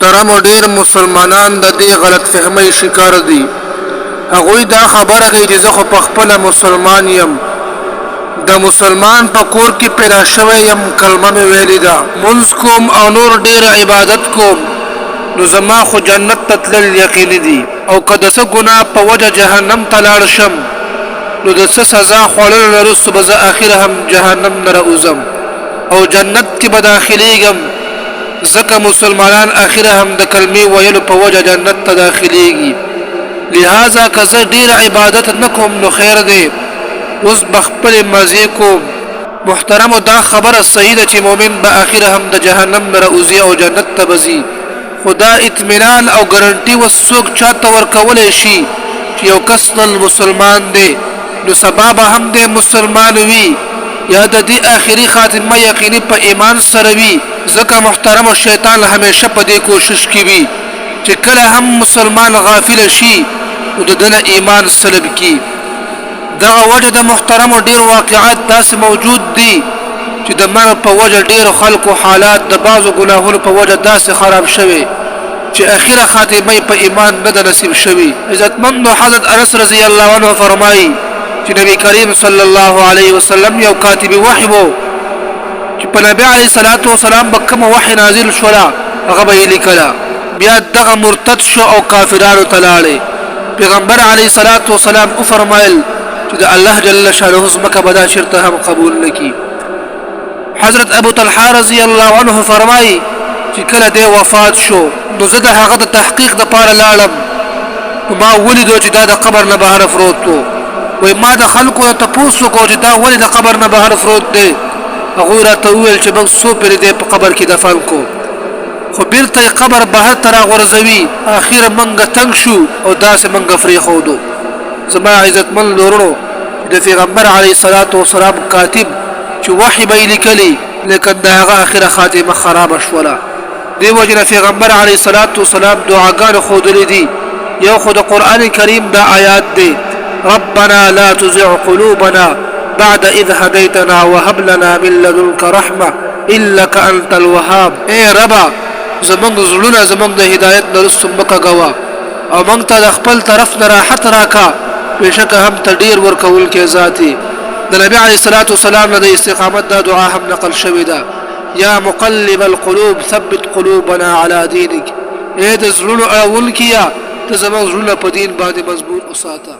محترم ډیر مسلمانان د دې غلط فهمۍ شکار دي. هغوی دا خبره کوي چې زه خو په خپله مسلمان یم، د مسلمان په کور کې پیدا شوی یم، کلمه مې ویلې ده، منځ کوم او نور ډیر عبادت کوم، نو زما خو جنت ته تلل یقیني دي، او که د څه ګناه په وجه جهنم ته لاړ شم نو د څه سزا خوړلو نه وروسته به زه اخر هم جهنم نه راوځم او جنت کې به داخلیږم. ځکه مسلمانان اخر هم د کلمې ویلو په وجه جنت ته داخلیږي. لہذا که زه ډیر عبادت نه کوم نو خیر دی، اوس به خپلې مزې کوم. محترمو دا خبره صحیح ده چې مؤمن به اخر هم د جهنم نه راوځي او جنت ته به ځي، خو دا اطمینان او ګارنټي اوس څوک چاته ورکولی شي چې یو کس نن مسلمان دی نو سبا به هم دی مسلمان وي یا د دې آخري خاتمه یقیني په ایمان سره وي. ځکه محترم شیطان همیشه په دې کوشش کې وي چې کله هم مسلمان غافل شي نو د دنه ایمان سلب کی. دغه وجه د محترم ډیر واقعات داسې موجود دي چې د مرګ په وجه ډیر خلکو حالات د بعضو ګناهونو په وجه داسې خراب شوي چې اخره خاتمه په ایمان نه ده نصیب شوي. عزتمند حضرت انس رضی الله عنه فرمایي چې نبی کریم صلی الله علیه وسلم یو کاتب وحی وو چې په نبی علیه الصلاۃ والسلام به کوم وحی نازل شولا هغه به لیکلا، بیا دغه مرتد شو او کافرانو ته لاړې. پیغمبر علیه الصلاۃ والسلام او فرمایل چې د الله جل شانه زمکه به دا شرط هم قبول نکي. حضرت ابو طلحه رضی الله عنه فرمایي چې کله دی وفات شو نو زه د هغه د تحقیق د پاره لاړم، ما ولیدو چې دا د قبر نه بهر فروت وو. وای ما د خلکو ته تاسو کو چې دا ولې د قبر نه بهر فروت دی؟ هغه راته وویل چې موږ څو پرې دی په قبر کې دفن کو، خو بیرته قبر بهر ته راغورځوي. اخر منګه تنګ شو او داسې منګه پرېښودو. زما عزتمن لورونو د پیغمبر علیه الصلاۃ والسلام کاتب چې وحی به لیکلی لیکن د هغه اخره خاتمه خرابه شوله. دې وجه نه پیغمبر علیه الصلاۃ والسلام دعاګانې ښودلې دي. یو خو د قرآن کریم دا آیات دی: ربنا لا تزغ قلوبنا بعد إذ هديتنا وهب لنا من لدنك رحمة إنك أنت الوهاب. اے ربا زمونږ زړونه زمونږ د هدایت نه وروسته مه کږوه او موږ ته د خپل طرف نه راحت راکړه، بېشکه هم ته ډېر ورکوونکی ذات یې. د نبي علیه الصلاۃ والسلام نه د استقامت دا دعا هم نقل شوې ده: یا مقلب القلوب ثبت قلوبنا على دینک. اے د زړونو اړوونکیه ته زموږ زړونه په دین باندې مضبوط وساته.